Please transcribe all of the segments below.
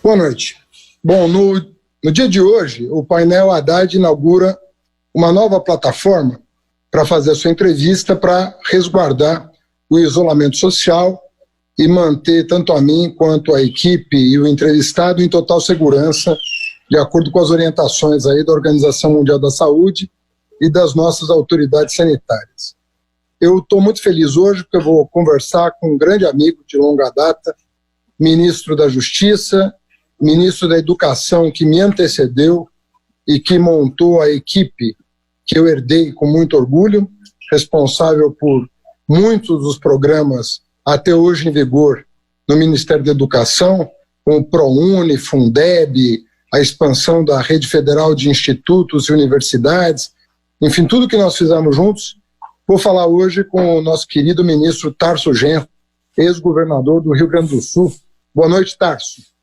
Boa noite. Bom, no dia de hoje, o painel Haddad inaugura uma nova plataforma para fazer a sua entrevista para resguardar o isolamento social e manter tanto a mim quanto a equipe e o entrevistado em total segurança, de acordo com as orientações aí da Organização Mundial da Saúde e das nossas autoridades sanitárias. Eu estou muito feliz hoje porque eu vou conversar com um grande amigo de longa data, ministro da Justiça, ministro da Educação que me antecedeu e que montou a equipe que eu herdei com muito orgulho, responsável por muitos dos programas até hoje em vigor no Ministério da Educação, com o ProUni, Fundeb, a expansão da rede federal de institutos e universidades, enfim, tudo que nós fizemos juntos. Vou falar hoje com o nosso querido ministro Tarso Genro, ex-governador do Rio Grande do Sul. Boa noite, Tarso.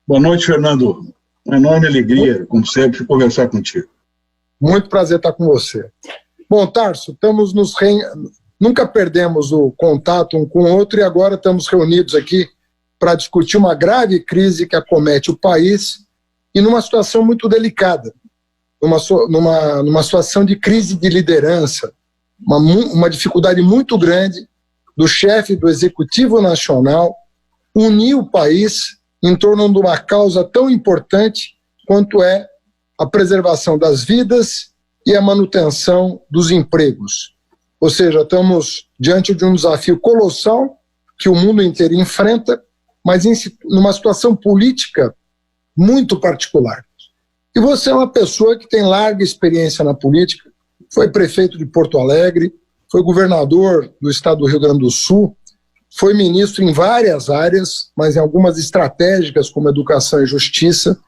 Boa noite, Fernando. Uma enorme alegria, como sempre, conversar contigo. Muito prazer estar com você. Bom, Tarso, nunca perdemos o contato um com o outro e agora estamos reunidos aqui para discutir uma grave crise que acomete o país e numa situação muito delicada, numa situação de crise de liderança, uma dificuldade muito grande do chefe do Executivo Nacional unir o país em torno de uma causa tão importante quanto é a preservação das vidas e a manutenção dos empregos. Ou seja, estamos diante de um desafio colossal que o mundo inteiro enfrenta, mas numa situação política muito particular. E você é uma pessoa que tem larga experiência na política, foi prefeito de Porto Alegre, foi governador do estado do Rio Grande do Sul, foi ministro em várias áreas, mas em algumas estratégicas como Educação e Justiça,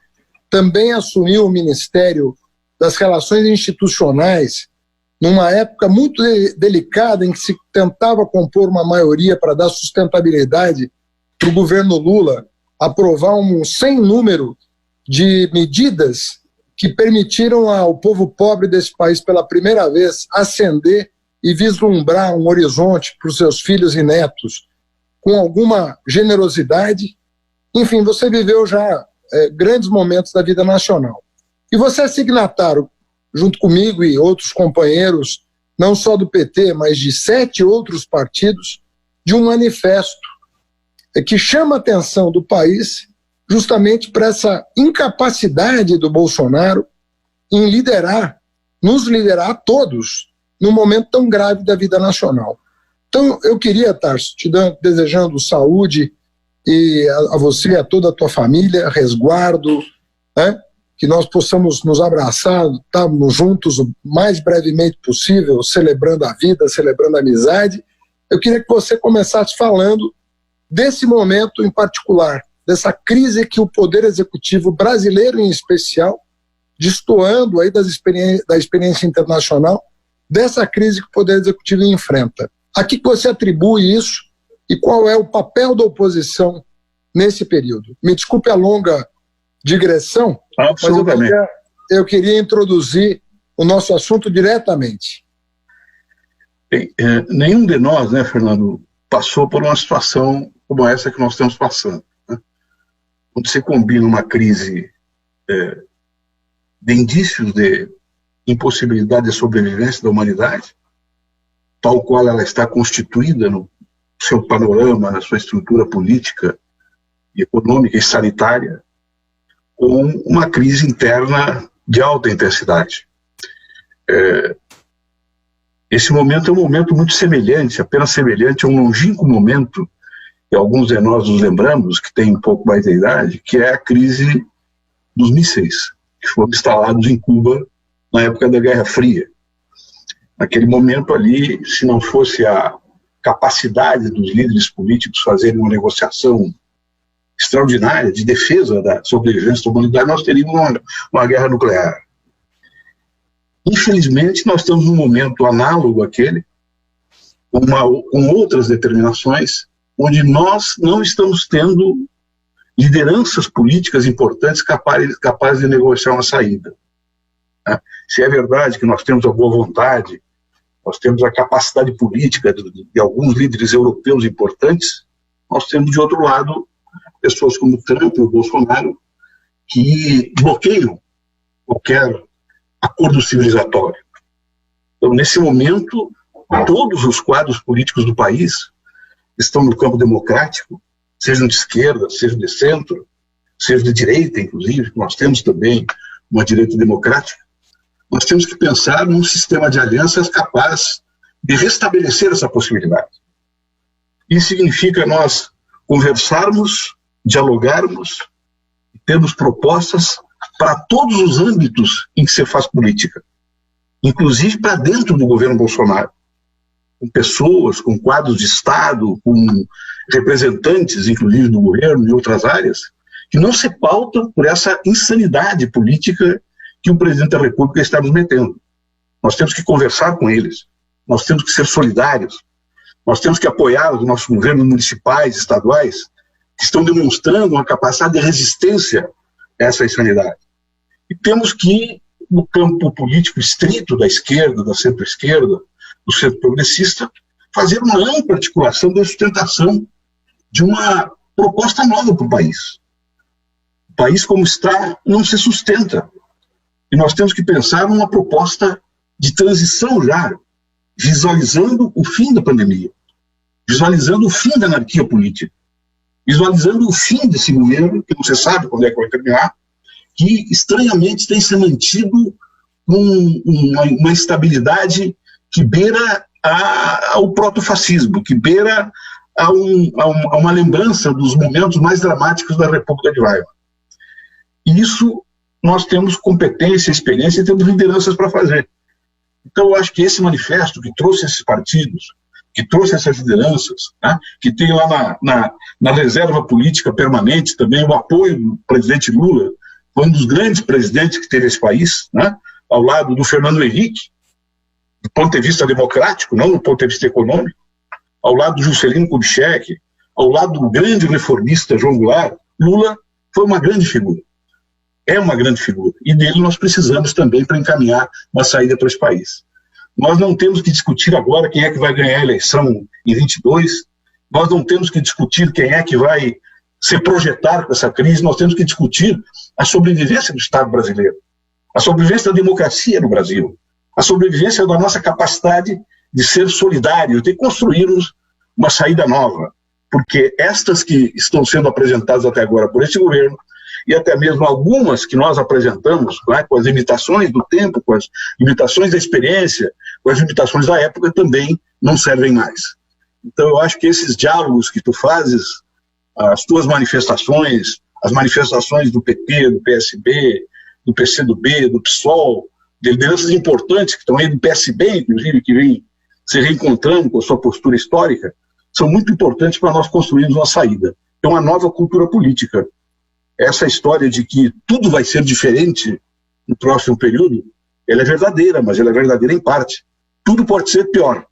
também assumiu o Ministério das Relações Institucionais numa época muito delicada em que se tentava compor uma maioria para dar sustentabilidade para o governo Lula aprovar um sem número de medidas que permitiram ao povo pobre desse país pela primeira vez ascender e vislumbrar um horizonte para os seus filhos e netos com alguma generosidade. Enfim, você viveu já grandes momentos da vida nacional. E você é signatário, junto comigo e outros companheiros, não só do PT, mas de 7 outros partidos, de um manifesto que chama a atenção do país justamente para essa incapacidade do Bolsonaro em nos liderar a todos num momento tão grave da vida nacional. Então, eu queria, Tarso, desejando saúde e a você e a toda a tua família, resguardo, né? Que nós possamos nos abraçar, estarmos juntos o mais brevemente possível, celebrando a vida, celebrando a amizade. Eu queria que você começasse falando desse momento em particular, dessa crise que o Poder Executivo brasileiro em especial, destoando aí da experiência internacional, dessa crise que o Poder Executivo enfrenta. A que você atribui isso e qual é o papel da oposição nesse período? Me desculpe a longa digressão, mas eu queria introduzir o nosso assunto diretamente. Bem, nenhum de nós, né, Fernando, passou por uma situação como essa que nós estamos passando, né? Quando você combina uma crise de indícios de impossibilidade de sobrevivência da humanidade, tal qual ela está constituída no seu panorama, na sua estrutura política, econômica e sanitária, com uma crise interna de alta intensidade. Esse momento é um momento muito semelhante, apenas semelhante a um longínquo momento, que alguns de nós nos lembramos, que tem um pouco mais de idade, que é a crise dos mísseis, que foram instalados em Cuba na época da Guerra Fria. Naquele momento ali, se não fosse a capacidade dos líderes políticos fazerem uma negociação extraordinária de defesa da sobrevivência da humanidade, nós teríamos uma guerra nuclear. Infelizmente, nós estamos num momento análogo àquele, com outras determinações, onde nós não estamos tendo lideranças políticas importantes capazes de negociar uma saída. Se é verdade que nós temos a boa vontade, nós temos a capacidade política de alguns líderes europeus importantes, nós temos, de outro lado, pessoas como Trump e o Bolsonaro, que bloqueiam qualquer acordo civilizatório. Então, nesse momento, todos os quadros políticos do país estão no campo democrático, sejam de esquerda, sejam de centro, sejam de direita, inclusive, que nós temos também uma direita democrática. Nós temos que pensar num sistema de alianças capaz de restabelecer essa possibilidade. Isso significa nós conversarmos, dialogarmos, termos propostas para todos os âmbitos em que se faz política, inclusive para dentro do governo Bolsonaro, com pessoas, com quadros de Estado, com representantes, inclusive do governo e outras áreas, que não se pautam por essa insanidade política que o presidente da República está nos metendo. Nós temos que conversar com eles, nós temos que ser solidários, nós temos que apoiar os nossos governos municipais, estaduais, que estão demonstrando uma capacidade de resistência a essa insanidade. E temos que, no campo político estrito da esquerda, da centro-esquerda, do centro progressista, fazer uma ampla articulação da sustentação de uma proposta nova para o país. O país, como está, não se sustenta. E nós temos que pensar numa proposta de transição já, visualizando o fim da pandemia, visualizando o fim da anarquia política, visualizando o fim desse governo, que não se sabe quando é que vai terminar, que estranhamente tem se mantido com uma instabilidade que beira ao protofascismo, que beira a uma lembrança dos momentos mais dramáticos da República de Weimar. E isso nós temos competência, experiência e temos lideranças para fazer. Então eu acho que esse manifesto que trouxe esses partidos, que trouxe essas lideranças, né, que tem lá na reserva política permanente também o apoio do presidente Lula, foi um dos grandes presidentes que teve esse país, né, ao lado do Fernando Henrique, do ponto de vista democrático, não do ponto de vista econômico, ao lado do Juscelino Kubitschek, ao lado do grande reformista João Goulart. Lula foi uma grande figura, é uma grande figura, e dele nós precisamos também para encaminhar uma saída para esse país. Nós não temos que discutir agora quem é que vai ganhar a eleição em 22, nós não temos que discutir quem é que vai se projetar com essa crise, nós temos que discutir a sobrevivência do Estado brasileiro, a sobrevivência da democracia no Brasil, a sobrevivência da nossa capacidade de ser solidários, de construirmos uma saída nova, porque estas que estão sendo apresentadas até agora por esse governo, e até mesmo algumas que nós apresentamos, né, com as limitações do tempo, com as limitações da experiência, com as limitações da época, também não servem mais. Então eu acho que esses diálogos que tu fazes, as tuas manifestações, as manifestações do PT, do PSB, do PCdoB, do PSOL, de lideranças importantes que estão aí do PSB, inclusive, que vem se reencontrando com a sua postura histórica, são muito importantes para nós construirmos uma saída. É uma nova cultura política. Essa história de que tudo vai ser diferente no próximo período, ela é verdadeira, mas ela é verdadeira em parte. Tudo pode ser pior,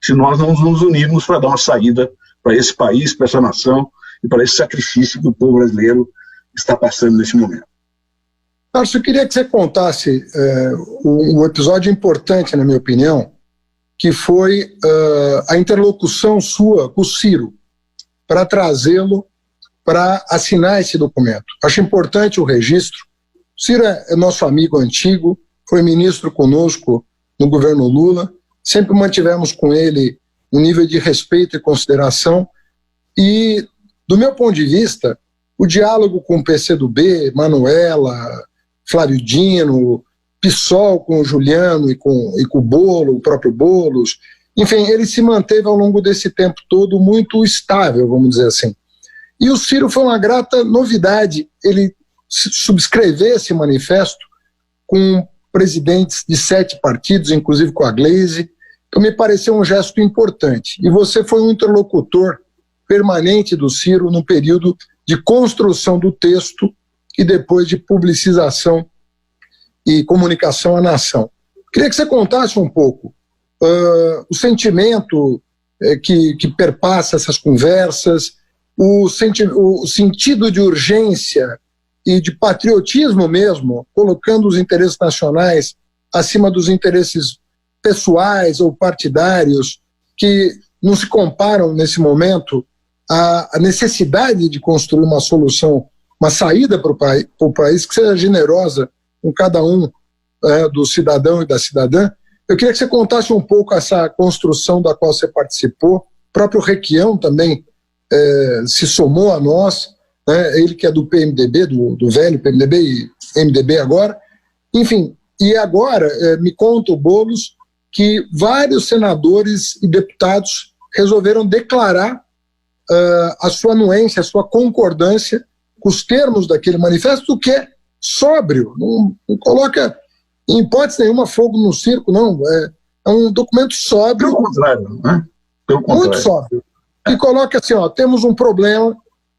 se nós não nos unirmos para dar uma saída para esse país, para essa nação e para esse sacrifício que o povo brasileiro está passando nesse momento. Tarso, eu queria que você contasse um episódio importante, na minha opinião, que foi a interlocução sua com o Ciro, para trazê-lo para assinar esse documento. Acho importante o registro. O Ciro é nosso amigo antigo, foi ministro conosco no governo Lula, sempre mantivemos com ele um nível de respeito e consideração, e, do meu ponto de vista, o diálogo com o PCdoB, Manuela, Flávio Dino, PSOL com o Juliano e com o Bolo, o próprio Boulos, enfim, ele se manteve ao longo desse tempo todo muito estável, vamos dizer assim. E o Ciro foi uma grata novidade, ele subscrever esse manifesto com presidentes de 7 partidos, inclusive com a Gleisi, então me pareceu um gesto importante. E você foi um interlocutor permanente do Ciro no período de construção do texto e depois de publicização e comunicação à nação. Queria que você contasse um pouco o sentimento que perpassa essas conversas, o sentido de urgência e de patriotismo mesmo, colocando os interesses nacionais acima dos interesses pessoais ou partidários, que não se comparam nesse momento a necessidade de construir uma solução, uma saída para o país que seja generosa com cada um do cidadão e da cidadã. Eu queria que você contasse um pouco essa construção da qual você participou. O próprio Requião também se somou a nós, né? Ele que é do PMDB, do velho PMDB e MDB agora. Enfim, e agora me conta o Boulos que vários senadores e deputados resolveram declarar a sua anuência, a sua concordância com os termos daquele manifesto, que é sóbrio, não coloca em hipótese nenhuma fogo no circo, não. É um documento sóbrio. Pelo contrário, né? Pelo contrário. Muito sóbrio. E coloca assim, temos um problema,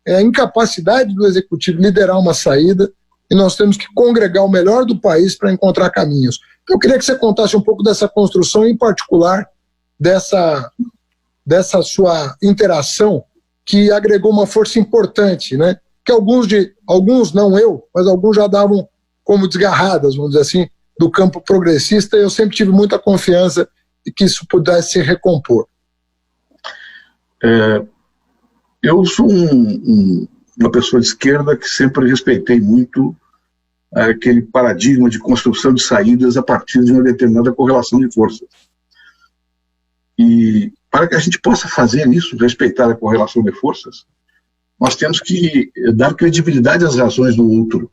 a incapacidade do Executivo liderar uma saída, e nós temos que congregar o melhor do país para encontrar caminhos. Então, eu queria que você contasse um pouco dessa construção, em particular dessa sua interação, que agregou uma força importante, né? Que alguns, não eu, mas alguns já davam como desgarradas, vamos dizer assim, do campo progressista, e eu sempre tive muita confiança de que isso pudesse se recompor. Eu sou uma pessoa de esquerda que sempre respeitei muito aquele paradigma de construção de saídas a partir de uma determinada correlação de forças. E para que a gente possa fazer isso, respeitar a correlação de forças, nós temos que dar credibilidade às razões do outro,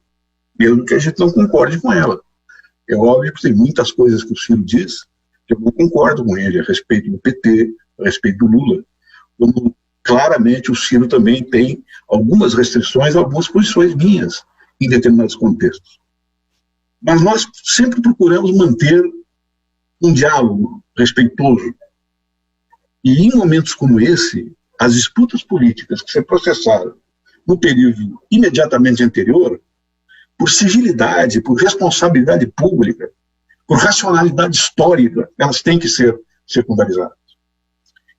mesmo que a gente não concorde com ela. É óbvio que tem muitas coisas que o Ciro diz que eu não concordo com ele, a respeito do PT, a respeito do Lula. Como claramente o Ciro também tem algumas restrições, algumas posições minhas em determinados contextos. Mas nós sempre procuramos manter um diálogo respeitoso. E em momentos como esse, as disputas políticas que se processaram no período imediatamente anterior, por civilidade, por responsabilidade pública, por racionalidade histórica, elas têm que ser secundarizadas.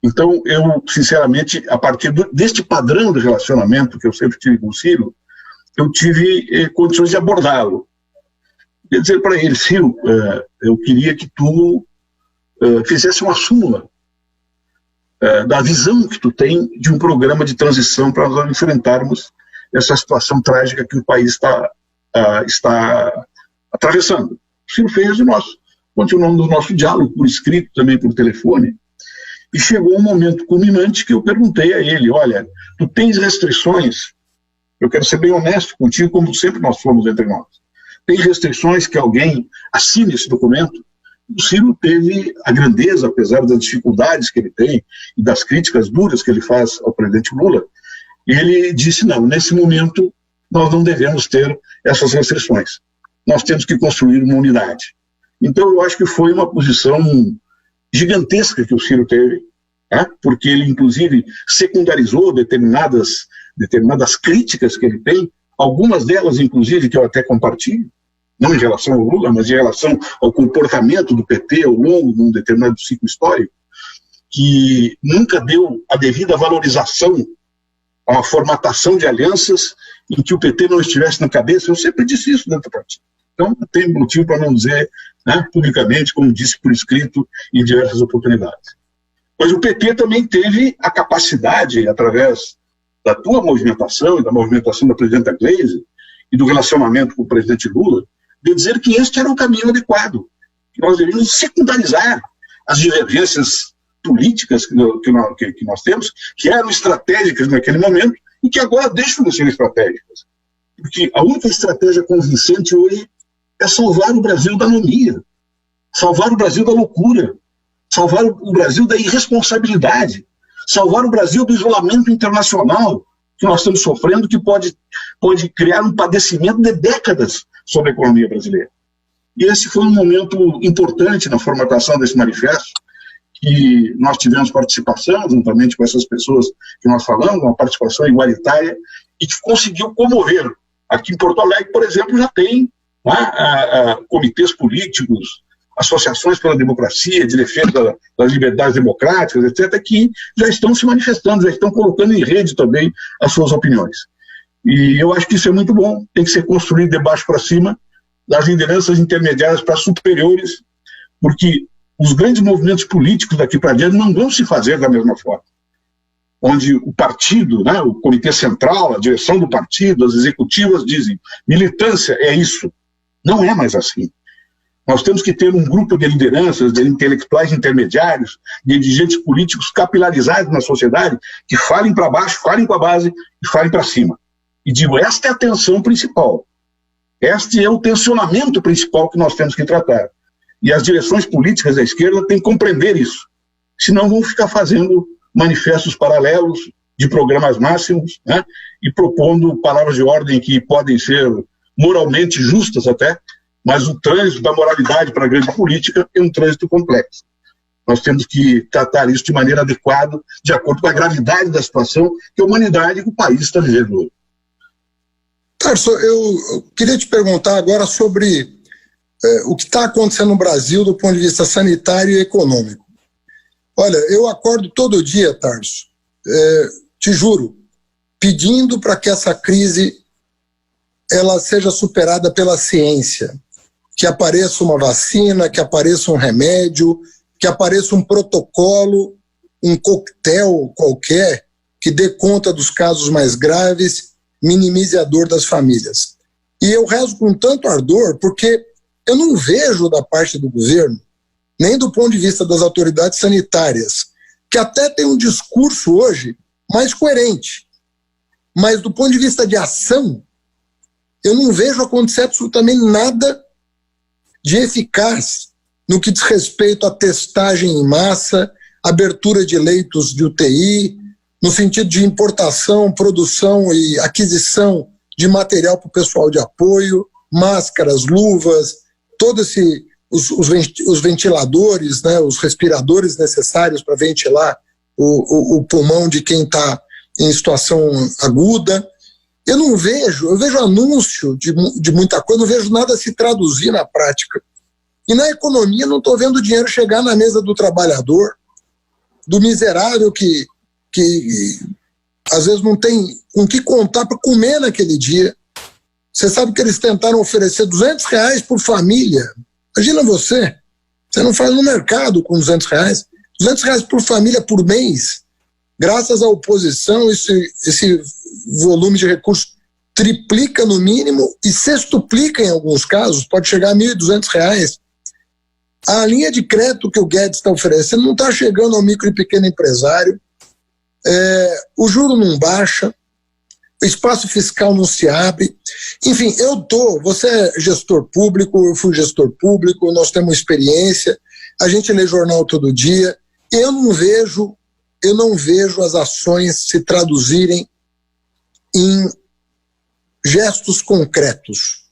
Então, eu, sinceramente, a partir deste padrão de relacionamento que eu sempre tive com o Ciro, eu tive condições de abordá-lo. Quer dizer para ele, Ciro, eu queria que tu fizesse uma súmula da visão que tu tem de um programa de transição para nós enfrentarmos essa situação trágica que o país está atravessando. O Ciro fez e nós continuamos o nosso diálogo por escrito, também por telefone, e chegou um momento culminante que eu perguntei a ele, olha, tu tens restrições, eu quero ser bem honesto contigo, como sempre nós fomos entre nós, tem restrições que alguém assine esse documento? O Ciro teve a grandeza, apesar das dificuldades que ele tem e das críticas duras que ele faz ao presidente Lula, ele disse, não, nesse momento nós não devemos ter essas restrições. Nós temos que construir uma unidade. Então eu acho que foi uma posição gigantesca que o Ciro teve, porque ele inclusive secundarizou determinadas críticas que ele tem, algumas delas inclusive que eu até compartilho, não em relação ao Lula, mas em relação ao comportamento do PT ao longo de um determinado ciclo histórico, que nunca deu a devida valorização a uma formatação de alianças em que o PT não estivesse na cabeça. Eu sempre disse isso dentro do partido. Então, não tem motivo para não dizer publicamente, como disse por escrito em diversas oportunidades. Mas o PT também teve a capacidade, através da tua movimentação e da movimentação da presidenta Gleisi e do relacionamento com o presidente Lula, de dizer que este era o caminho adequado, que nós deveríamos secundarizar as divergências políticas que nós temos, que eram estratégicas naquele momento e que agora deixam de ser estratégicas. Porque a única estratégia convincente hoje é salvar o Brasil da anomia, salvar o Brasil da loucura, salvar o Brasil da irresponsabilidade, salvar o Brasil do isolamento internacional que nós estamos sofrendo, que pode criar um padecimento de décadas sobre a economia brasileira. E esse foi um momento importante na formatação desse manifesto, que nós tivemos participação, juntamente com essas pessoas que nós falamos, uma participação igualitária, e que conseguiu comover. Aqui em Porto Alegre, por exemplo, já tem comitês políticos, associações pela democracia, de defesa das liberdades democráticas, etc., que já estão se manifestando, já estão colocando em rede também as suas opiniões. E eu acho que isso é muito bom, tem que ser construído de baixo para cima, das lideranças intermediárias para superiores, porque os grandes movimentos políticos daqui para diante não vão se fazer da mesma forma. onde o partido, né, o comitê central, a direção do partido, as executivas dizem, militância é isso. Não é mais assim. Nós temos que ter um grupo de lideranças, de intelectuais intermediários, de dirigentes políticos capilarizados na sociedade, que falem para baixo, falem com a base e falem para cima. E digo, esta é a tensão principal. Este é o tensionamento principal que nós temos que tratar. E as direções políticas da esquerda têm que compreender isso. Senão vão ficar fazendo manifestos paralelos de programas máximos, né, e propondo palavras de ordem que podem ser moralmente justas até, mas o trânsito da moralidade para a grande política é um trânsito complexo. Nós temos que tratar isso de maneira adequada, de acordo com a gravidade da situação que a humanidade e o país está vivendo hoje. Tarso, eu queria te perguntar agora sobre o que está acontecendo no Brasil do ponto de vista sanitário e econômico. Olha, eu acordo todo dia, Tarso, te juro, pedindo para que essa crise ela seja superada pela ciência, que apareça uma vacina, que apareça um remédio, que apareça um protocolo, um coquetel qualquer que dê conta dos casos mais graves, minimize a dor das famílias. E eu rezo com tanto ardor porque eu não vejo da parte do governo, nem do ponto de vista das autoridades sanitárias, que até tem um discurso hoje mais coerente, mas do ponto de vista de ação, eu não vejo acontecer absolutamente nada de eficaz no que diz respeito à testagem em massa, abertura de leitos de UTI, no sentido de importação, produção e aquisição de material para o pessoal de apoio, máscaras, luvas, todos os ventiladores, né, os respiradores necessários para ventilar o pulmão de quem está em situação aguda. Eu vejo anúncio de muita coisa, não vejo nada se traduzir na prática. E na economia não estou vendo o dinheiro chegar na mesa do trabalhador, do miserável que às vezes não tem com o que contar para comer naquele dia. Você sabe que eles tentaram oferecer R$200 por família. Imagina você não faz no mercado com R$200. R$200 por família por mês. Graças à oposição, esse volume de recursos triplica no mínimo e sextuplica em alguns casos, pode chegar a R$1.200. A linha de crédito que o Guedes está oferecendo não está chegando ao micro e pequeno empresário, o juro não baixa, o espaço fiscal não se abre. Enfim, você é gestor público, eu fui gestor público, nós temos experiência, a gente lê jornal todo dia, eu não vejo as ações se traduzirem em gestos concretos.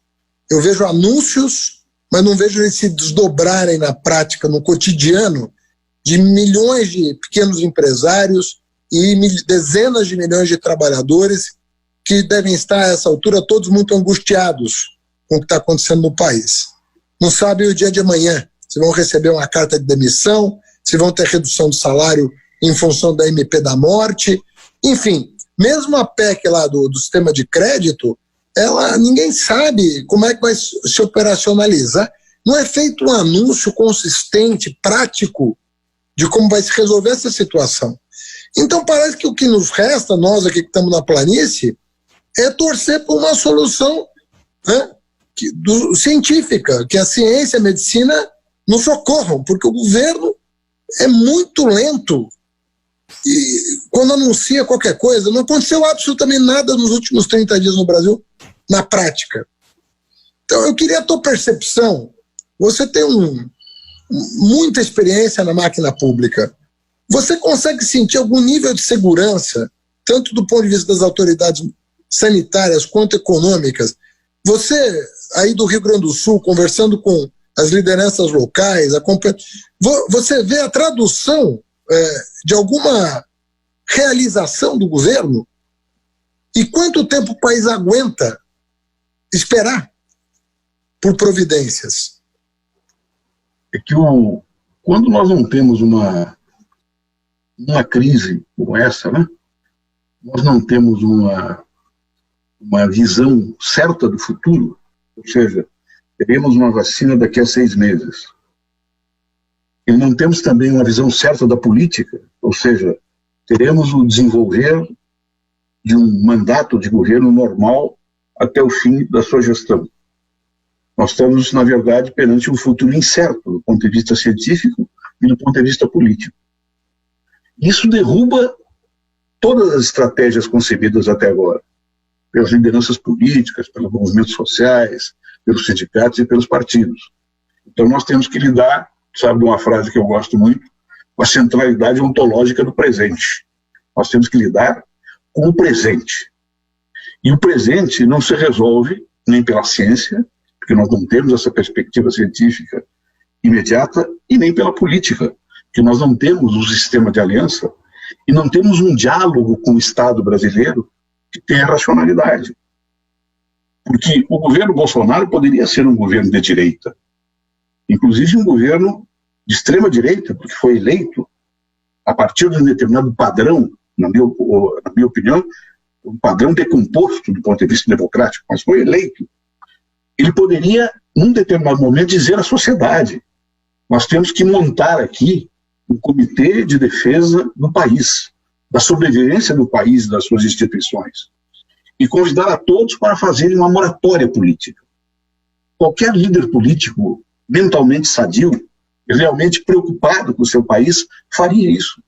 Eu vejo anúncios, mas não vejo eles se desdobrarem na prática, no cotidiano, de milhões de pequenos empresários e dezenas de milhões de trabalhadores que devem estar, a essa altura, todos muito angustiados com o que está acontecendo no país. Não sabem o dia de amanhã, se vão receber uma carta de demissão, se vão ter redução de salário em função da MP da morte. Enfim, mesmo a PEC lá do sistema de crédito, ninguém sabe como é que vai se operacionalizar. Não é feito um anúncio consistente, prático, de como vai se resolver essa situação. Então parece que o que nos resta, nós aqui que estamos na planície, é torcer por uma solução, né, científica, que a ciência e a medicina nos socorram, porque o governo é muito lento e quando anuncia qualquer coisa, não aconteceu absolutamente nada nos últimos 30 dias no Brasil, na prática. Então eu queria a tua percepção, você tem muita experiência na máquina pública, você consegue sentir algum nível de segurança, tanto do ponto de vista das autoridades sanitárias quanto econômicas? Você, aí do Rio Grande do Sul, conversando com as lideranças locais, você vê a tradução de alguma realização do governo? E quanto tempo o país aguenta esperar por providências? É que quando nós não temos uma crise como essa, né, nós não temos uma visão certa do futuro, ou seja, teremos uma vacina daqui a 6 meses. E não temos também uma visão certa da política, ou seja, teremos o desenvolver de um mandato de governo normal até o fim da sua gestão. Nós estamos, na verdade, perante um futuro incerto do ponto de vista científico e do ponto de vista político. Isso derruba todas as estratégias concebidas até agora, pelas lideranças políticas, pelos movimentos sociais, pelos sindicatos e pelos partidos. Então nós temos que lidar, sabe de uma frase que eu gosto muito, com a centralidade ontológica do presente. Nós temos que lidar com o presente. E o presente não se resolve nem pela ciência, porque nós não temos essa perspectiva científica imediata, e nem pela política, porque nós não temos um sistema de aliança e não temos um diálogo com o Estado brasileiro que tenha racionalidade. Porque o governo Bolsonaro poderia ser um governo de direita, inclusive um governo de extrema direita, porque foi eleito a partir de um determinado padrão, na minha opinião, um padrão decomposto do ponto de vista democrático, mas foi eleito. Ele poderia, num determinado momento, dizer à sociedade: nós temos que montar aqui um comitê de defesa do país, da sobrevivência do país e das suas instituições, e convidar a todos para fazerem uma moratória política. Qualquer líder político mentalmente sadio, realmente preocupado com o seu país, faria isso.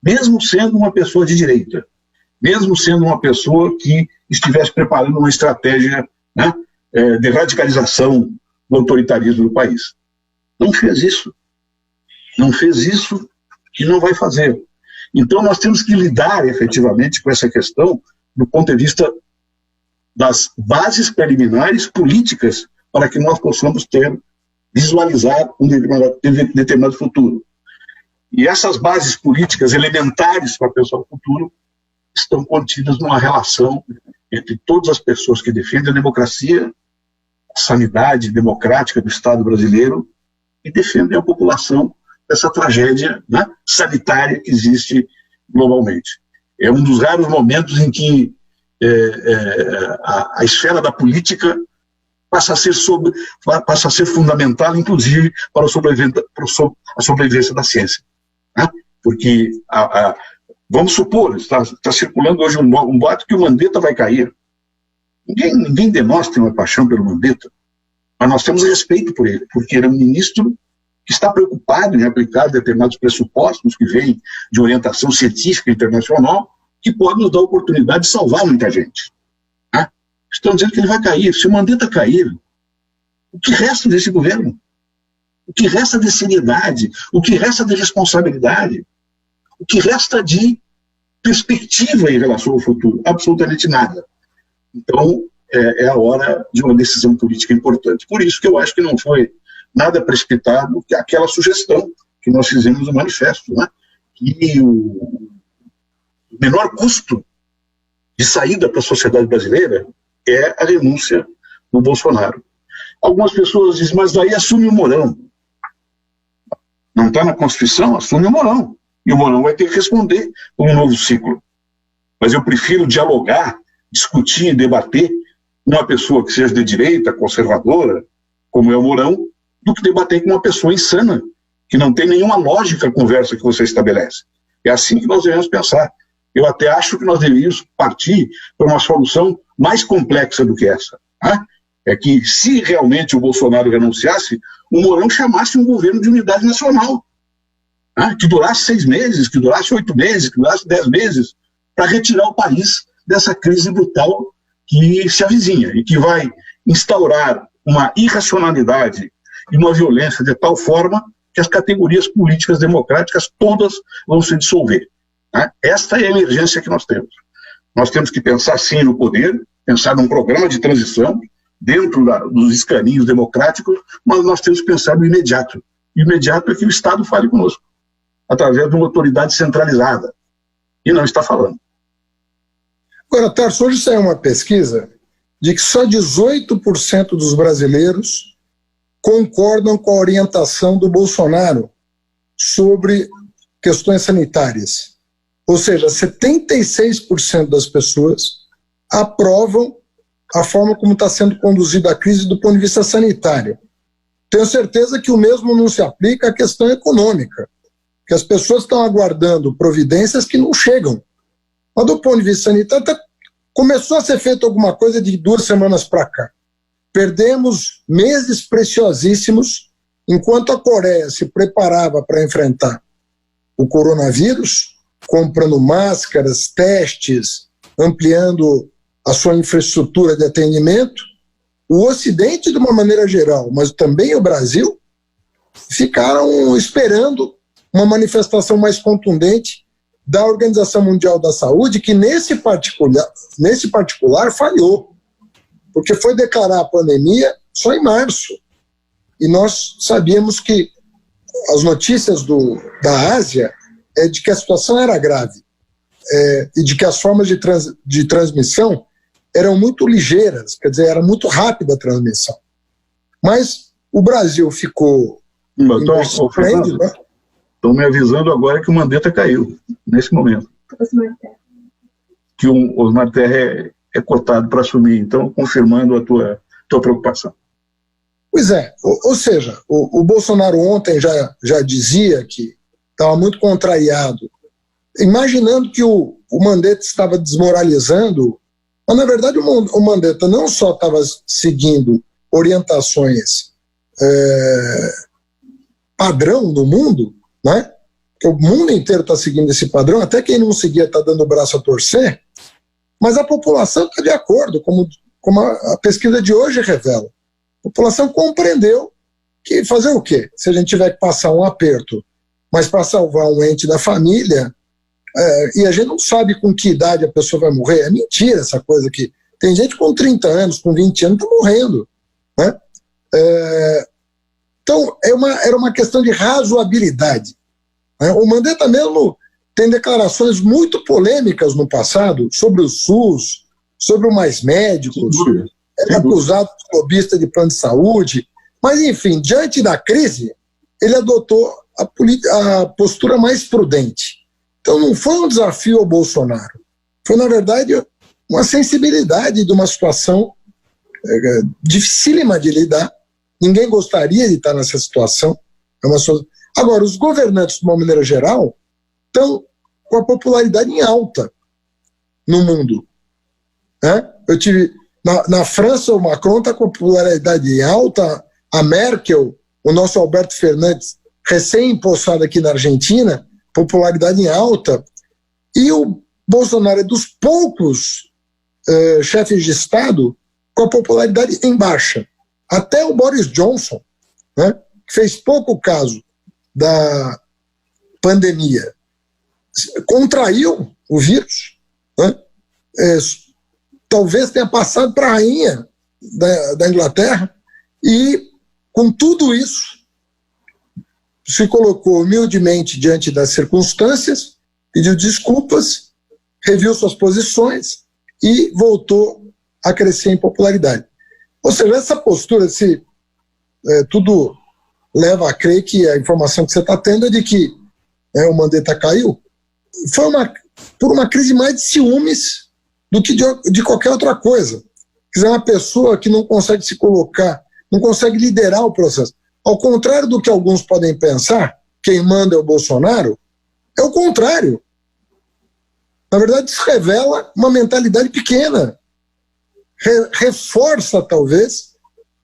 Mesmo sendo uma pessoa de direita, mesmo sendo uma pessoa que estivesse preparando uma estratégia, né, de radicalização do autoritarismo do país. Não fez isso. Não fez isso e não vai fazer. Então nós temos que lidar efetivamente com essa questão do ponto de vista das bases preliminares políticas para que nós possamos visualizar um determinado futuro. E essas bases políticas elementares para pensar o futuro estão contidas numa relação entre todas as pessoas que defendem a democracia, a sanidade democrática do Estado brasileiro e defendem a população dessa tragédia, né, sanitária que existe globalmente. É um dos raros momentos em que a esfera da política passa a ser fundamental, inclusive, para a sobrevivência da ciência. Né? Porque, vamos supor, está circulando hoje um boato que o Mandetta vai cair. Ninguém de nós tem uma paixão pelo Mandetta, mas nós temos respeito por ele, porque ele é um ministro que está preocupado em aplicar determinados pressupostos que vêm de orientação científica internacional, que pode nos dar a oportunidade de salvar muita gente. Né? Estão dizendo que ele vai cair. Se o Mandetta cair, o que resta desse governo? O que resta de seriedade? O que resta de responsabilidade? O que resta de perspectiva em relação ao futuro? Absolutamente nada. Então, é a hora de uma decisão política importante. Por isso que eu acho que não foi nada precipitado que aquela sugestão que nós fizemos no manifesto, né? Que o menor custo de saída para a sociedade brasileira é a renúncia do Bolsonaro. Algumas pessoas dizem, mas daí assume o Mourão. Não está na Constituição? Assume o Mourão. E o Mourão vai ter que responder por um novo ciclo. Mas eu prefiro dialogar, discutir, debater com uma pessoa que seja de direita, conservadora, como é o Mourão, do que debater com uma pessoa insana, que não tem nenhuma lógica a conversa que você estabelece. É assim que nós devemos pensar. Eu até acho que nós deveríamos partir para uma solução mais complexa do que essa. Né? É que, se realmente o Bolsonaro renunciasse, o Mourão chamasse um governo de unidade nacional, né? Que durasse 6 meses, que durasse 8 meses, que durasse 10 meses, para retirar o país dessa crise brutal que se avizinha e que vai instaurar uma irracionalidade e uma violência de tal forma que as categorias políticas democráticas todas vão se dissolver. Né? Esta é a emergência que nós temos. Nós temos que pensar sim no poder, pensar num programa de transição dentro dos escaninhos democráticos, mas nós temos que pensar no imediato. O imediato é que o Estado fale conosco, através de uma autoridade centralizada. E não está falando. Agora, Tarso, hoje saiu uma pesquisa de que só 18% dos brasileiros concordam com a orientação do Bolsonaro sobre questões sanitárias. Ou seja, 76% das pessoas aprovam a forma como está sendo conduzida a crise do ponto de vista sanitário. Tenho certeza que o mesmo não se aplica à questão econômica, que as pessoas estão aguardando providências que não chegam. Mas do ponto de vista sanitário, começou a ser feito alguma coisa de 2 semanas para cá. Perdemos meses preciosíssimos enquanto a Coreia se preparava para enfrentar o coronavírus, comprando máscaras, testes, ampliando a sua infraestrutura de atendimento. O Ocidente, de uma maneira geral, mas também o Brasil, ficaram esperando uma manifestação mais contundente da Organização Mundial da Saúde, que nesse particular falhou, porque foi declarar a pandemia só em março. E nós sabíamos que as notícias da Ásia é de que a situação era grave, e de que as formas de transmissão eram muito ligeiras, quer dizer, era muito rápida a transmissão. Mas o Brasil ficou surpreendido, né? Estão me avisando agora que o Mandetta caiu, nesse momento. Que o Osmar Terra é cotado para assumir, então confirmando a tua preocupação. Pois é, ou seja, o Bolsonaro ontem já dizia que estava muito contrariado, imaginando que o Mandetta estava desmoralizando, mas na verdade o Mandetta não só estava seguindo orientações padrão no mundo, né? Que o mundo inteiro está seguindo esse padrão, até quem não seguia está dando o braço a torcer, mas a população está de acordo, como a pesquisa de hoje revela. A população compreendeu que fazer o quê? Se a gente tiver que passar um aperto, mas para salvar um ente da família, e a gente não sabe com que idade a pessoa vai morrer, é mentira essa coisa que tem gente com 30 anos, com 20 anos, está morrendo, né? Então, era uma questão de razoabilidade, né? O Mandetta mesmo tem declarações muito polêmicas no passado sobre o SUS, sobre o Mais Médicos, é acusado de lobista de plano de saúde, mas, enfim, diante da crise, ele adotou a postura mais prudente. Então, não foi um desafio ao Bolsonaro, foi, na verdade, uma sensibilidade de uma situação dificílima de lidar. Ninguém gostaria de estar nessa situação. Agora, os governantes, de uma maneira geral, estão com a popularidade em alta no mundo, né? Eu tive... Na França, o Macron está com popularidade em alta, a Merkel, o nosso Alberto Fernandes, recém-empossado aqui na Argentina, popularidade em alta, e o Bolsonaro é dos poucos chefes de Estado com a popularidade em baixa. Até o Boris Johnson, né, que fez pouco caso da pandemia, contraiu o vírus, né, talvez tenha passado para a rainha da Inglaterra, e com tudo isso se colocou humildemente diante das circunstâncias, pediu desculpas, reviu suas posições e voltou a crescer em popularidade. Ou seja, essa postura, tudo leva a crer que a informação que você está tendo é de que o Mandetta caiu, foi por uma crise mais de ciúmes do que de qualquer outra coisa. Quer dizer, uma pessoa que não consegue se colocar, não consegue liderar o processo. Ao contrário do que alguns podem pensar, quem manda é o Bolsonaro, é o contrário. Na verdade, isso revela uma mentalidade pequena. Reforça, talvez,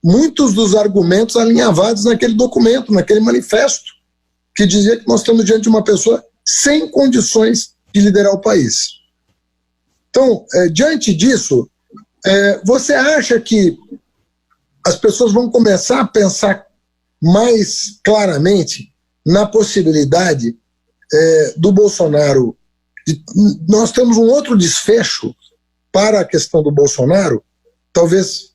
muitos dos argumentos alinhavados naquele documento, naquele manifesto, que dizia que nós estamos diante de uma pessoa sem condições de liderar o país. Então, diante disso, você acha que as pessoas vão começar a pensar mais claramente na possibilidade do Bolsonaro? Nós temos um outro desfecho para a questão do Bolsonaro, talvez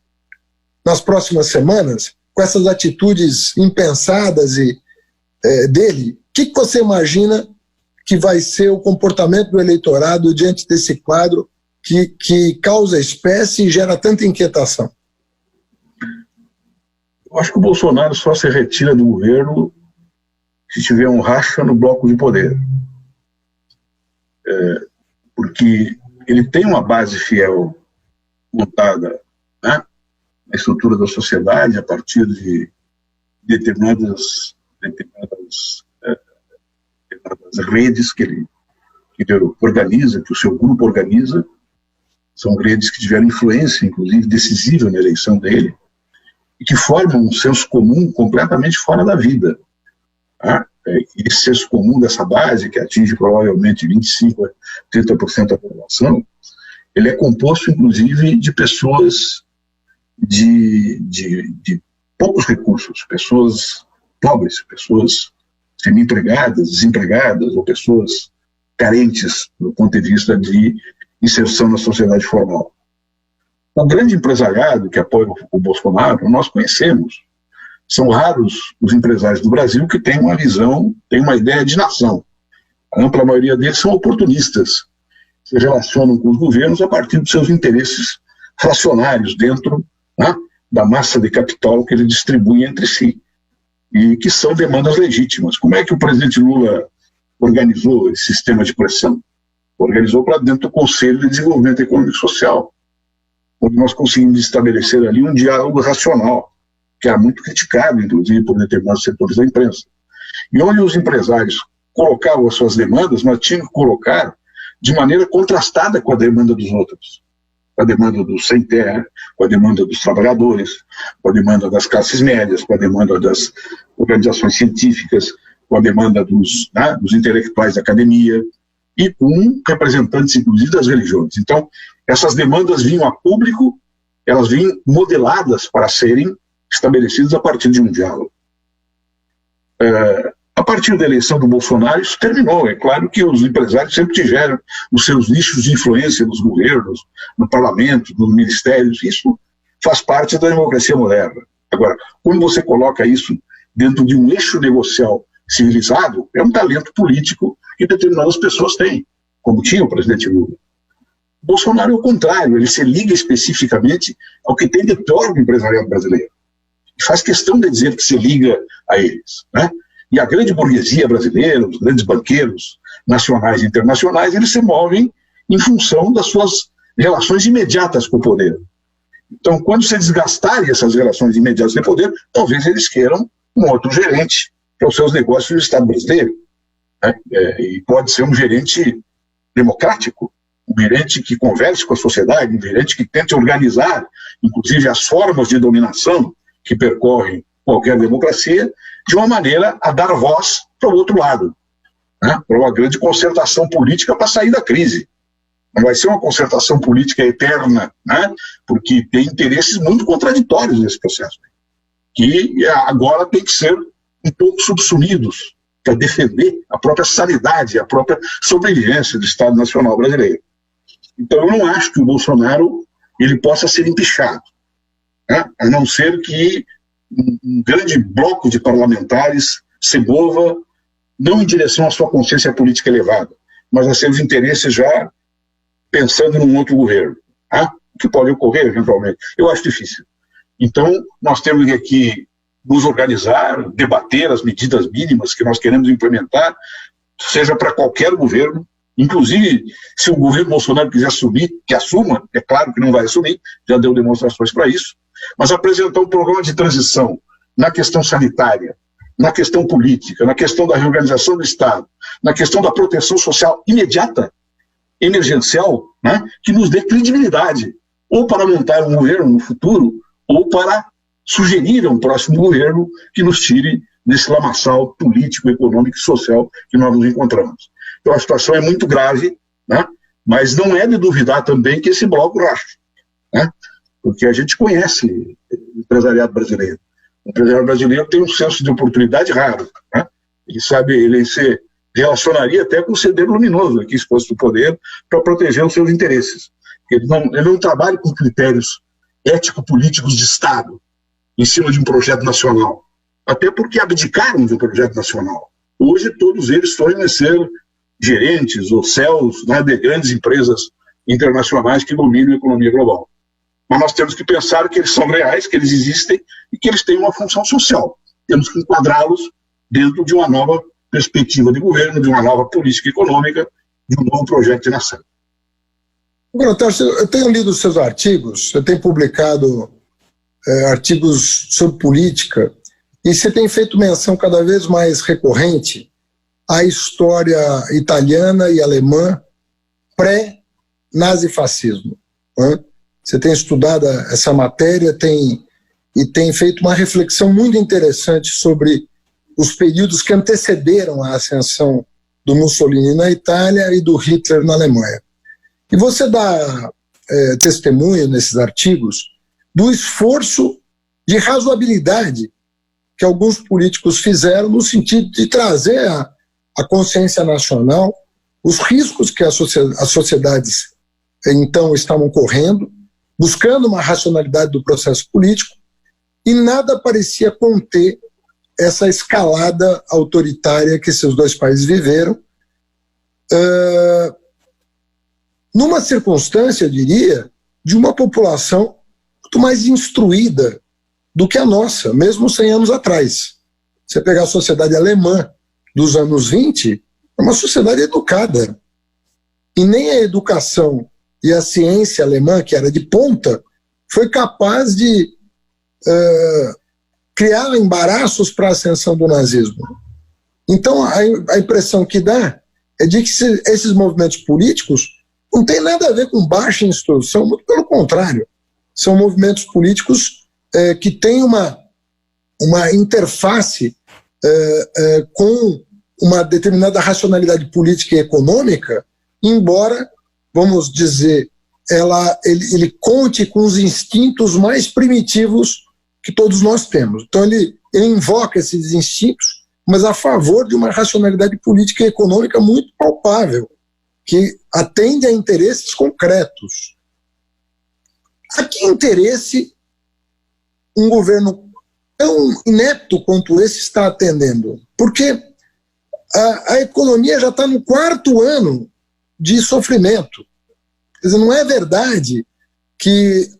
nas próximas semanas, com essas atitudes impensadas dele. O que você imagina que vai ser o comportamento do eleitorado diante desse quadro que causa espécie e gera tanta inquietação? Eu acho que o Bolsonaro só se retira do governo se tiver um racha no bloco de poder. Porque ele tem uma base fiel montada, né, na estrutura da sociedade a partir de determinadas das redes que ele organiza, que o seu grupo organiza. São redes que tiveram influência, inclusive decisiva na eleição dele, e que formam um senso comum completamente fora da vida. Tá? Esse senso comum dessa base, que atinge provavelmente 25% a 30% da população, ele é composto, inclusive, de pessoas de poucos recursos, pessoas pobres, pessoas semi-empregadas, desempregadas, ou pessoas carentes do ponto de vista de inserção na sociedade formal. O grande empresariado que apoia o Bolsonaro, nós conhecemos. São raros os empresários do Brasil que têm uma visão, têm uma ideia de nação. A ampla maioria deles são oportunistas, se relacionam com os governos a partir dos seus interesses fracionários dentro, né, da massa de capital que ele distribui entre si, e que são demandas legítimas. Como é que o presidente Lula organizou esse sistema de pressão? Organizou para dentro do Conselho de Desenvolvimento Econômico e Social, onde nós conseguimos estabelecer ali um diálogo racional, que era muito criticado, inclusive, por determinados setores da imprensa. E onde os empresários colocavam as suas demandas, mas tinham que colocar de maneira contrastada com a demanda dos outros. Com a demanda dos sem terra, com a demanda dos trabalhadores, com a demanda das classes médias, com a demanda das organizações científicas, com a demanda dos intelectuais da academia, e com representantes, inclusive, das religiões. Então, essas demandas vinham a público, elas vinham modeladas para serem estabelecidas a partir de um diálogo. A partir da eleição do Bolsonaro, isso terminou. É claro que os empresários sempre tiveram os seus nichos de influência nos governos, no parlamento, nos ministérios. Isso faz parte da democracia moderna. Agora, quando você coloca isso dentro de um eixo negocial civilizado, é um talento político que determinadas pessoas têm, como tinha o presidente Lula. Bolsonaro é o contrário, ele se liga especificamente ao que tem de pior no empresariado brasileiro. E faz questão de dizer que se liga a eles, né? E a grande burguesia brasileira, os grandes banqueiros nacionais e internacionais, eles se movem em função das suas relações imediatas com o poder. Então, quando se desgastarem essas relações imediatas com o poder, talvez eles queiram um outro gerente para os seus negócios no Estado brasileiro. Né? E pode ser um gerente democrático, um gerente que converse com a sociedade, um gerente que tente organizar, inclusive, as formas de dominação que percorrem qualquer democracia, de uma maneira a dar voz para o outro lado, né? Para uma grande concertação política para sair da crise. Não vai ser uma concertação política eterna, né? Porque tem interesses muito contraditórios nesse processo, que agora tem que ser um pouco subsumidos para defender a própria sanidade, a própria sobrevivência do Estado Nacional brasileiro. Então eu não acho que o Bolsonaro ele possa ser empichado, né? A não ser que um grande bloco de parlamentares se mova não em direção à sua consciência política elevada, mas a seus interesses já pensando num outro governo, tá? O que pode ocorrer eventualmente. Eu acho difícil. Então, nós temos que aqui nos organizar, debater as medidas mínimas que nós queremos implementar, seja para qualquer governo, inclusive se o governo Bolsonaro quiser assumir, que assuma, é claro que não vai assumir, já deu demonstrações para isso, mas apresentar um programa de transição na questão sanitária, na questão política, na questão da reorganização do Estado, na questão da proteção social imediata, emergencial, né, que nos dê credibilidade, ou para montar um governo no futuro, ou para sugerir a um próximo governo que nos tire desse lamaçal político, econômico e social que nós nos encontramos. Então a situação é muito grave, né, mas não é de duvidar também que esse bloco racha, né, porque a gente conhece o empresariado brasileiro. O empresariado brasileiro tem um senso de oportunidade raro, né? Ele se relacionaria até com o Sendero Luminoso, aqui exposto do poder, para proteger os seus interesses. Ele não trabalha com critérios ético-políticos de Estado, em cima de um projeto nacional. Até porque abdicaram de um projeto nacional. Hoje todos eles sonham ser gerentes ou CEOs, né, de grandes empresas internacionais que dominam a economia global. Mas nós temos que pensar que eles são reais, que eles existem e que eles têm uma função social. Temos que enquadrá-los dentro de uma nova perspectiva de governo, de uma nova política econômica, de um novo projeto de nação. Agora, Tarso, eu tenho lido os seus artigos, você tem publicado artigos sobre política, e você tem feito menção cada vez mais recorrente a história italiana e alemã pré-nazifascismo. Né? Você tem estudado essa matéria e tem feito uma reflexão muito interessante sobre os períodos que antecederam a ascensão do Mussolini na Itália e do Hitler na Alemanha. E você dá testemunho nesses artigos do esforço de razoabilidade que alguns políticos fizeram no sentido de trazer a consciência nacional, os riscos que as sociedades então estavam correndo, buscando uma racionalidade do processo político, e nada parecia conter essa escalada autoritária que esses dois países viveram, numa circunstância, eu diria, de uma população muito mais instruída do que a nossa, mesmo 100 anos atrás. Você pegar a sociedade alemã dos anos 20, é uma sociedade educada. E nem a educação e a ciência alemã, que era de ponta, foi capaz de criar embaraços para a ascensão do nazismo. Então, a impressão que dá é de que esses movimentos políticos não têm nada a ver com baixa instrução, muito pelo contrário. São movimentos políticos que têm uma interface com uma determinada racionalidade política e econômica, embora, vamos dizer, ele conte com os instintos mais primitivos que todos nós temos. Então ele invoca esses instintos, mas a favor de uma racionalidade política e econômica muito palpável, que atende a interesses concretos. A que interesse um governo tão inepto quanto esse está atendendo? Porque a economia já está no 4º ano de sofrimento. Quer dizer, não é verdade que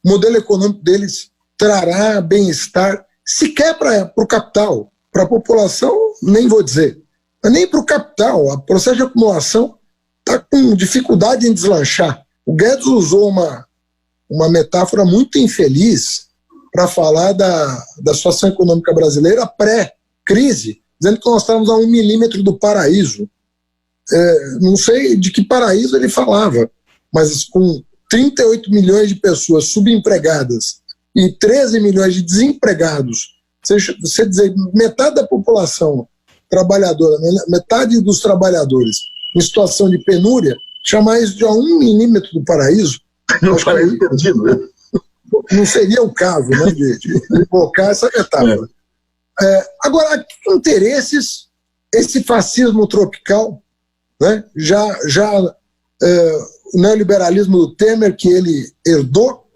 o modelo econômico deles trará bem-estar sequer para o capital. Para a população, nem vou dizer. Mas nem para o capital. O processo de acumulação está com dificuldade em deslanchar. O Guedes usou uma metáfora muito infeliz para falar da situação econômica brasileira pré-crise, dizendo que nós estávamos a 1 milímetro do paraíso. Não sei de que paraíso ele falava, mas com 38 milhões de pessoas subempregadas e 13 milhões de desempregados, você dizer metade da população trabalhadora, metade dos trabalhadores em situação de penúria, chamar isso de 1 milímetro do paraíso, paraíso perdido, né? Não seria o caso, né, de invocar essa metáfora. Agora, a que interesses esse fascismo tropical, né, o neoliberalismo do Temer, que ele herdou,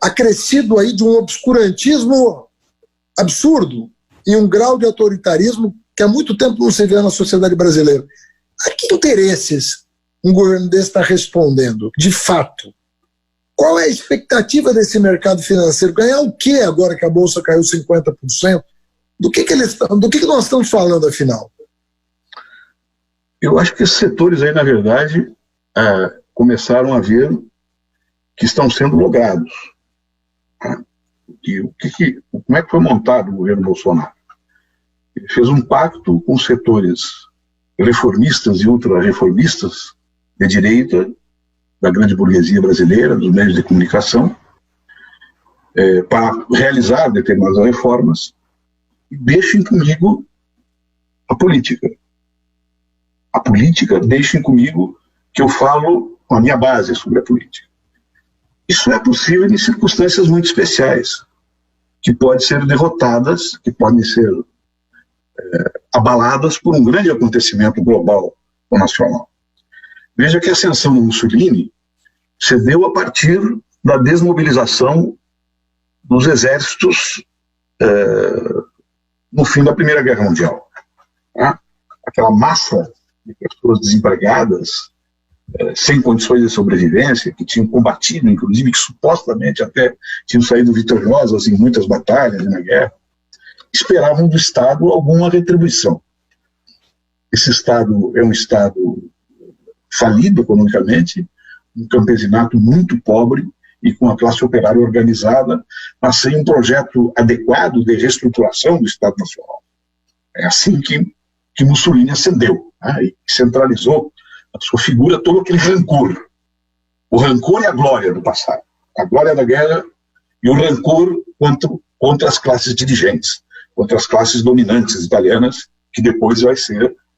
acrescido aí de um obscurantismo absurdo e um grau de autoritarismo que há muito tempo não se vê na sociedade brasileira. A que interesses um governo desse está respondendo, de fato? Qual é a expectativa desse mercado financeiro? Ganhar o quê agora que a Bolsa caiu 50%? Do que nós estamos falando, afinal? Eu acho que esses setores aí, na verdade, começaram a ver que estão sendo logrados. Como é que foi montado o governo Bolsonaro? Ele fez um pacto com setores reformistas e ultra-reformistas de direita, da grande burguesia brasileira, dos meios de comunicação, para realizar determinadas reformas, e deixem comigo a política. A política, deixem comigo que eu falo com a minha base sobre a política. Isso é possível em circunstâncias muito especiais, que podem ser derrotadas, que podem ser abaladas por um grande acontecimento global ou nacional. Veja que a ascensão do Mussolini se deu a partir da desmobilização dos exércitos no fim da Primeira Guerra Mundial. Aquela massa de pessoas desempregadas, sem condições de sobrevivência, que tinham combatido, inclusive, que supostamente até tinham saído vitoriosas em muitas batalhas na guerra, esperavam do Estado alguma retribuição. Esse Estado é um Estado falido economicamente, um campesinato muito pobre e com a classe operária organizada, mas sem um projeto adequado de reestruturação do Estado Nacional. É assim que que Mussolini acendeu, né, e centralizou a sua figura todo aquele rancor. O rancor é a glória do passado, a glória da guerra e o rancor contra as classes dirigentes, contra as classes dominantes italianas, que depois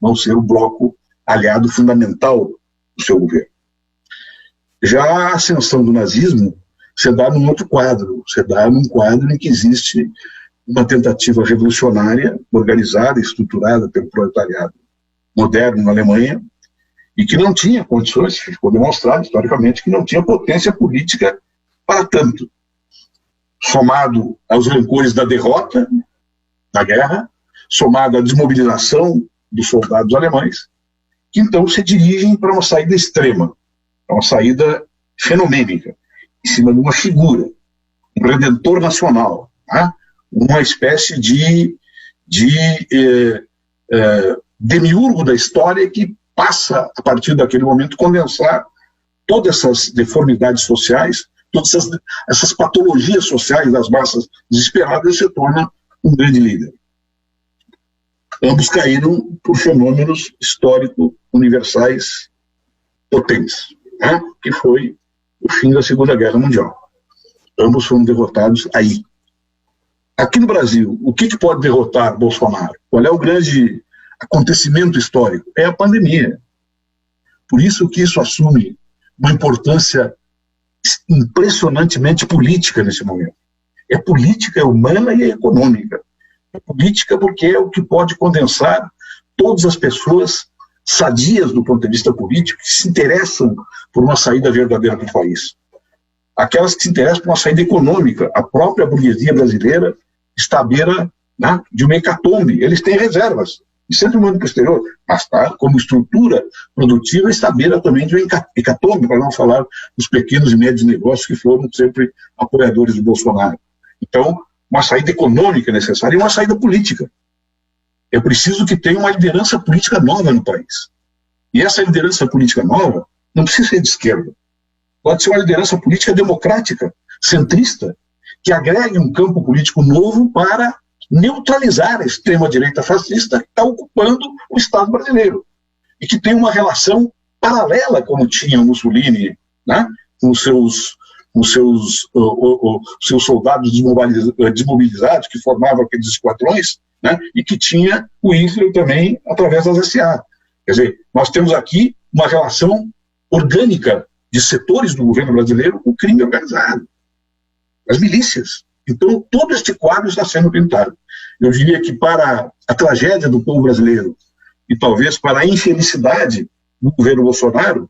vão ser o bloco aliado fundamental do seu governo. Já a ascensão do nazismo se dá num outro quadro, se dá num quadro em que existe uma tentativa revolucionária, organizada e estruturada pelo proletariado moderno na Alemanha, e que não tinha condições, ficou demonstrado historicamente, que não tinha potência política para tanto. Somado aos rancores da derrota da guerra, somado à desmobilização dos soldados alemães, que então se dirigem para uma saída extrema, para uma saída fenomênica, em cima de uma figura, um redentor nacional, tá? Uma espécie de demiurgo da história que passa, a partir daquele momento, condensar todas essas deformidades sociais, todas essas patologias sociais das massas desesperadas, e se torna um grande líder. Ambos caíram por fenômenos históricos universais potentes, né? Que foi o fim da Segunda Guerra Mundial. Ambos foram derrotados aí. Aqui no Brasil, o que pode derrotar Bolsonaro? Qual é o grande acontecimento histórico? É a pandemia. Por isso que isso assume uma importância impressionantemente política nesse momento. É política, é humana e é econômica. É política porque é o que pode condensar todas as pessoas sadias do ponto de vista político que se interessam por uma saída verdadeira do país. Aquelas que se interessam por uma saída econômica. A própria burguesia brasileira está à beira, né, de uma hecatombe. Eles têm reservas e sempre mandam para o exterior, mas tá, como estrutura produtiva está à beira também de uma hecatombe, para não falar dos pequenos e médios negócios que foram sempre apoiadores do Bolsonaro. Então, uma saída econômica é necessária e uma saída política. É preciso que tenha uma liderança política nova no país. E essa liderança política nova não precisa ser de esquerda. Pode ser uma liderança política democrática, centrista, que agregue um campo político novo para neutralizar a extrema-direita fascista que está ocupando o Estado brasileiro. E que tem uma relação paralela, como tinha o Mussolini, né, com os seus soldados desmobilizados, que formavam aqueles esquadrões, né, e que tinha o Hitler também através das SA. Quer dizer, nós temos aqui uma relação orgânica de setores do governo brasileiro com o crime organizado, as milícias. Então, todo este quadro está sendo pintado. Eu diria que para a tragédia do povo brasileiro e talvez para a infelicidade do governo Bolsonaro,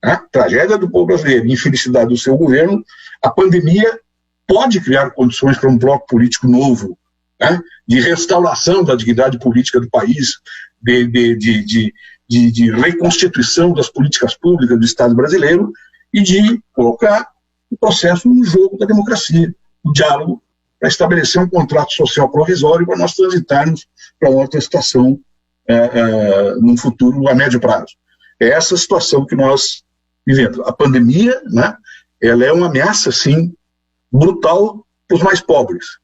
a tragédia do povo brasileiro e a infelicidade do seu governo, a pandemia pode criar condições para um bloco político novo, né, de restauração da dignidade política do país, de reconstituição das políticas públicas do Estado brasileiro e de colocar o processo no jogo da democracia, o diálogo, para estabelecer um contrato social provisório para nós transitarmos para outra situação num futuro a médio prazo. É essa situação que nós vivemos. A pandemia, né, ela é uma ameaça, sim, brutal para os mais pobres,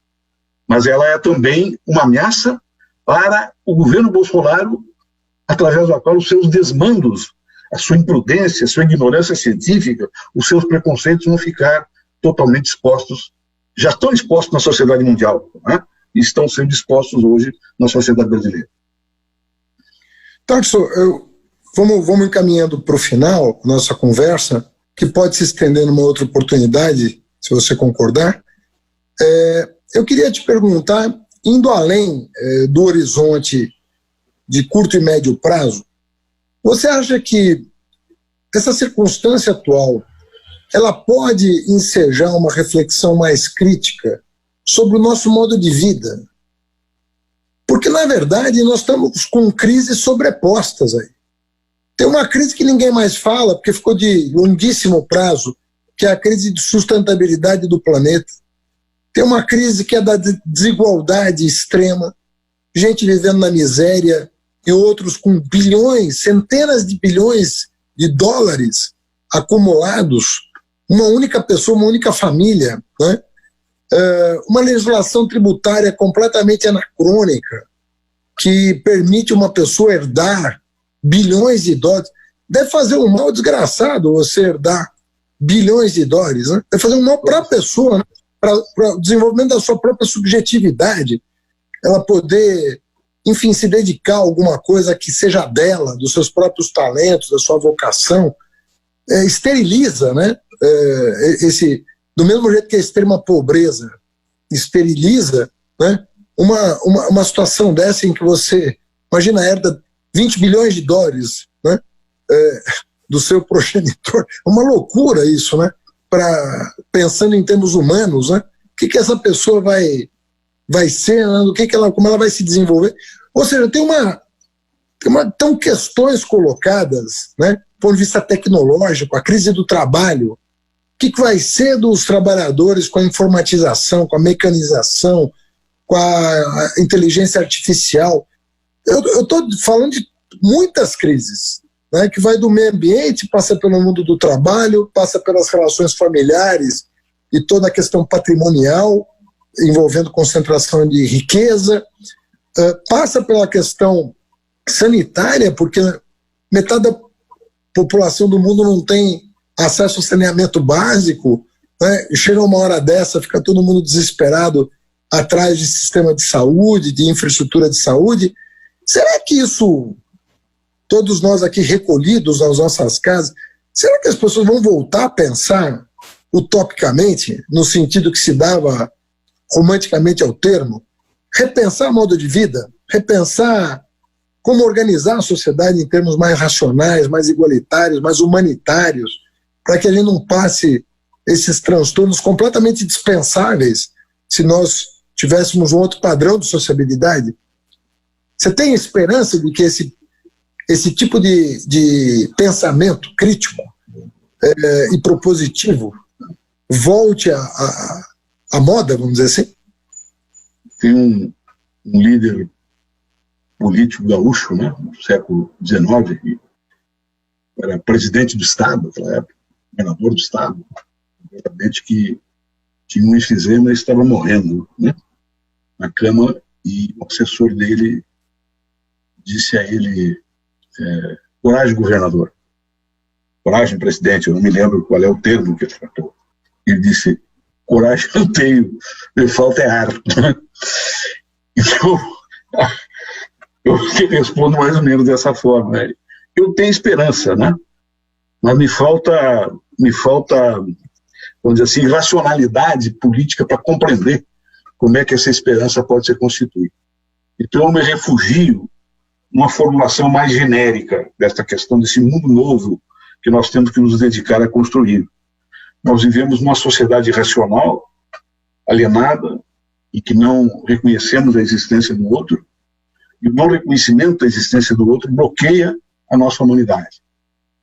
mas ela é também uma ameaça para o governo Bolsonaro, através da qual os seus desmandos, a sua imprudência, a sua ignorância científica, os seus preconceitos vão ficar totalmente expostos, já estão expostos na sociedade mundial, né? E estão sendo expostos hoje na sociedade brasileira. Tarso, vamos encaminhando para o final nossa conversa, que pode se estender numa outra oportunidade, se você concordar. Eu queria te perguntar, indo além do horizonte de curto e médio prazo, você acha que essa circunstância atual ela pode ensejar uma reflexão mais crítica sobre o nosso modo de vida? Porque, na verdade, nós estamos com crises sobrepostas aí. Tem uma crise que ninguém mais fala, porque ficou de longuíssimo prazo, que é a crise de sustentabilidade do planeta. Tem uma crise que é da desigualdade extrema, gente vivendo na miséria e outros com bilhões, centenas de bilhões de dólares acumulados, uma única pessoa, uma única família, né? Uma legislação tributária completamente anacrônica, que permite uma pessoa herdar bilhões de dólares. Deve fazer um mal desgraçado você herdar bilhões de dólares, né? Deve fazer um mal para a pessoa, né? Para o desenvolvimento da sua própria subjetividade, ela poder, enfim, se dedicar a alguma coisa que seja dela, dos seus próprios talentos, da sua vocação, esteriliza, né? Do mesmo jeito que a extrema pobreza esteriliza, né? Uma situação dessa em que você, imagina, herda 20 bilhões de dólares, né? Do seu progenitor. É uma loucura isso, né? Pensando em termos humanos, né? O que essa pessoa vai ser, né? Como ela vai se desenvolver. Ou seja, tem questões colocadas, né? Do ponto de vista tecnológico, a crise do trabalho. O que vai ser dos trabalhadores com a informatização, com a mecanização, com a inteligência artificial? Eu estou falando de muitas crises, né, que vai do meio ambiente, passa pelo mundo do trabalho, passa pelas relações familiares e toda a questão patrimonial, envolvendo concentração de riqueza, passa pela questão sanitária, porque metade da população do mundo não tem acesso ao saneamento básico, né? Chega uma hora dessa, fica todo mundo desesperado atrás de sistema de saúde, de infraestrutura de saúde. Será que isso, todos nós aqui recolhidos nas nossas casas, será que as pessoas vão voltar a pensar utopicamente, no sentido que se dava romanticamente ao termo? Repensar modo de vida, repensar como organizar a sociedade em termos mais racionais, mais igualitários, mais humanitários, para que a gente não passe esses transtornos completamente dispensáveis se nós tivéssemos um outro padrão de sociabilidade? Você tem esperança de que esse tipo de pensamento crítico e propositivo volte à moda, vamos dizer assim? Tem um líder político gaúcho, né, do século XIX, que era presidente do Estado naquela época, governador do Estado, realmente, que tinha um enfisema e estava morrendo, né, na cama, e o assessor dele disse a ele: coragem, governador, coragem, presidente. Eu não me lembro qual é o termo que ele tratou. Ele disse: coragem eu tenho, me falta ar. Então, eu respondo mais ou menos dessa forma, né? Eu tenho esperança, né? Mas me falta, vamos dizer assim, racionalidade política para compreender como é que essa esperança pode ser constituída. Então eu me refugio numa formulação mais genérica desta questão, desse mundo novo que nós temos que nos dedicar a construir. Nós vivemos numa sociedade irracional, alienada, e que não reconhecemos a existência do outro, e o não reconhecimento da existência do outro bloqueia a nossa humanidade,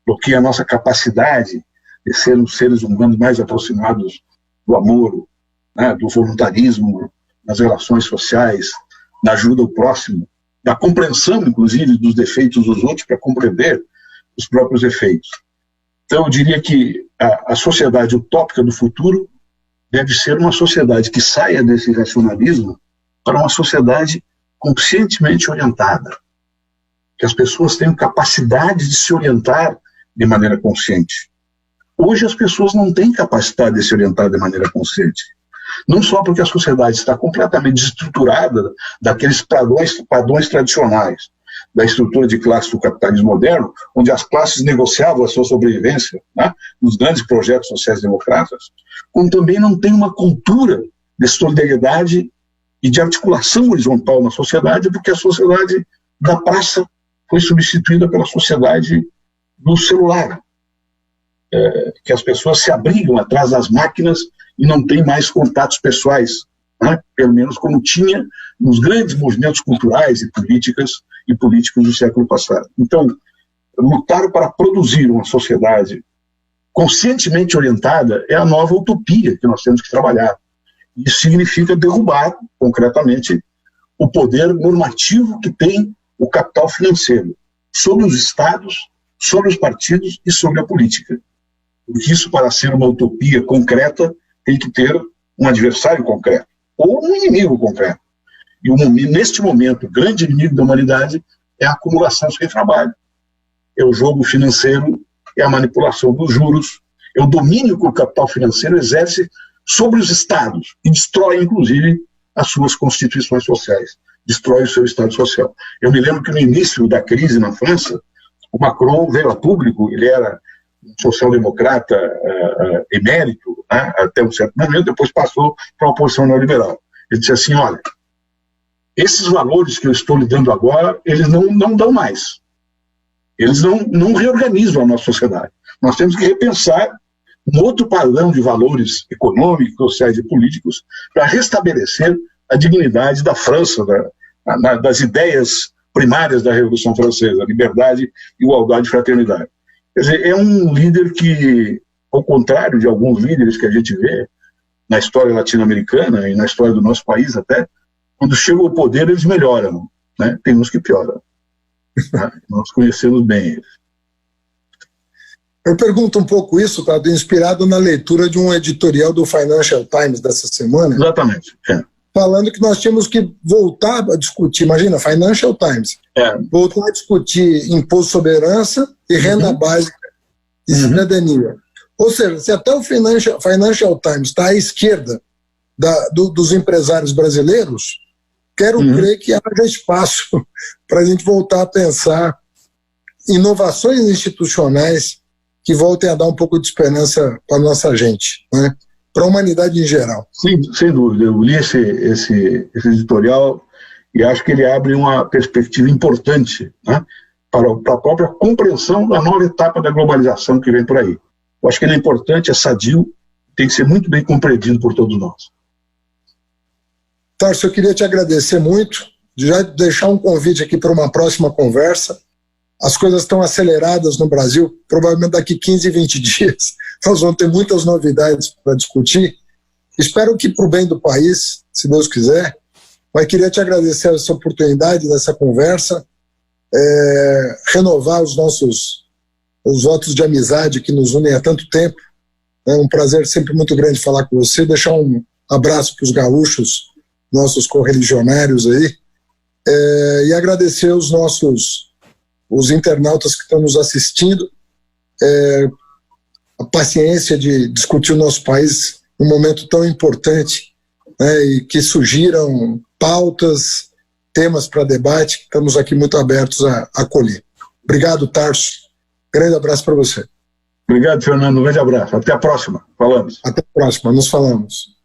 bloqueia a nossa capacidade de sermos seres humanos mais aproximados do amor, né, do voluntarismo, das relações sociais, da ajuda ao próximo, da compreensão, inclusive, dos defeitos dos outros para compreender os próprios efeitos. Então, eu diria que a sociedade utópica do futuro deve ser uma sociedade que saia desse racionalismo para uma sociedade conscientemente orientada, que as pessoas tenham capacidade de se orientar de maneira consciente. Hoje as pessoas não têm capacidade de se orientar de maneira consciente. Não só porque a sociedade está completamente desestruturada daqueles padrões tradicionais, da estrutura de classe do capitalismo moderno, onde as classes negociavam a sua sobrevivência, né, nos grandes projetos sociais democratas, como também não tem uma cultura de solidariedade e de articulação horizontal na sociedade, porque a sociedade da praça foi substituída pela sociedade do celular, que as pessoas se abrigam atrás das máquinas e não têm mais contatos pessoais, né? Pelo menos como tinha nos grandes movimentos culturais e políticos do século passado. Então, lutar para produzir uma sociedade conscientemente orientada é a nova utopia que nós temos que trabalhar. Isso significa derrubar, concretamente, o poder normativo que tem o capital financeiro sobre os estados, sobre os partidos e sobre a política. Porque isso, para ser uma utopia concreta, tem que ter um adversário concreto, ou um inimigo concreto. E neste momento, o grande inimigo da humanidade é a acumulação sem trabalho. É o jogo financeiro, é a manipulação dos juros, é o domínio que o capital financeiro exerce sobre os estados e destrói, inclusive, as suas constituições sociais, destrói o seu estado social. Eu me lembro que no início da crise na França, o Macron veio a público, ele era um social-democrata emérito, né, até um certo momento, depois passou para a oposição neoliberal. Ele disse assim, olha, esses valores que eu estou lhe dando agora, eles não dão mais. Eles não reorganizam a nossa sociedade. Nós temos que repensar um outro padrão de valores econômicos, sociais e políticos para restabelecer a dignidade da França, das ideias primárias da Revolução Francesa, liberdade, igualdade e fraternidade. Quer dizer, é um líder que, ao contrário de alguns líderes que a gente vê na história latino-americana e na história do nosso país até, quando chegam ao poder eles melhoram, né? Tem uns que pioram. Nós conhecemos bem eles. Eu pergunto um pouco isso, tá, inspirado na leitura de um editorial do Financial Times dessa semana. Exatamente. Falando que nós tínhamos que voltar a discutir, imagina, Financial Times, voltar a discutir imposto sobre herança e renda básica e cidadania. Ou seja, se até o Financial Times está à esquerda dos empresários brasileiros, quero crer que haja espaço para a gente voltar a pensar inovações institucionais que voltem a dar um pouco de esperança para a nossa gente, né? Para a humanidade em geral. Sim, sem dúvida. Eu li esse editorial e acho que ele abre uma perspectiva importante, né, para a própria compreensão da nova etapa da globalização que vem por aí. Eu acho que ele é importante, é sadio, tem que ser muito bem compreendido por todos nós. Tarso, eu queria te agradecer muito, já deixar um convite aqui para uma próxima conversa. As coisas estão aceleradas no Brasil, provavelmente daqui 15, 20 dias nós vamos ter muitas novidades para discutir. Espero que para o bem do país, se Deus quiser, mas queria te agradecer essa oportunidade dessa conversa, renovar os votos de amizade que nos unem há tanto tempo. É um prazer sempre muito grande falar com você, deixar um abraço para os gaúchos, nossos correligionários aí, e agradecer os internautas que estão nos assistindo, a paciência de discutir o nosso país num momento tão importante, né, e que surgiram pautas, temas para debate, que estamos aqui muito abertos a acolher. Obrigado, Tarso. Grande abraço para você. Obrigado, Fernando. Um grande abraço. Até a próxima. Falamos. Até a próxima. Nos falamos.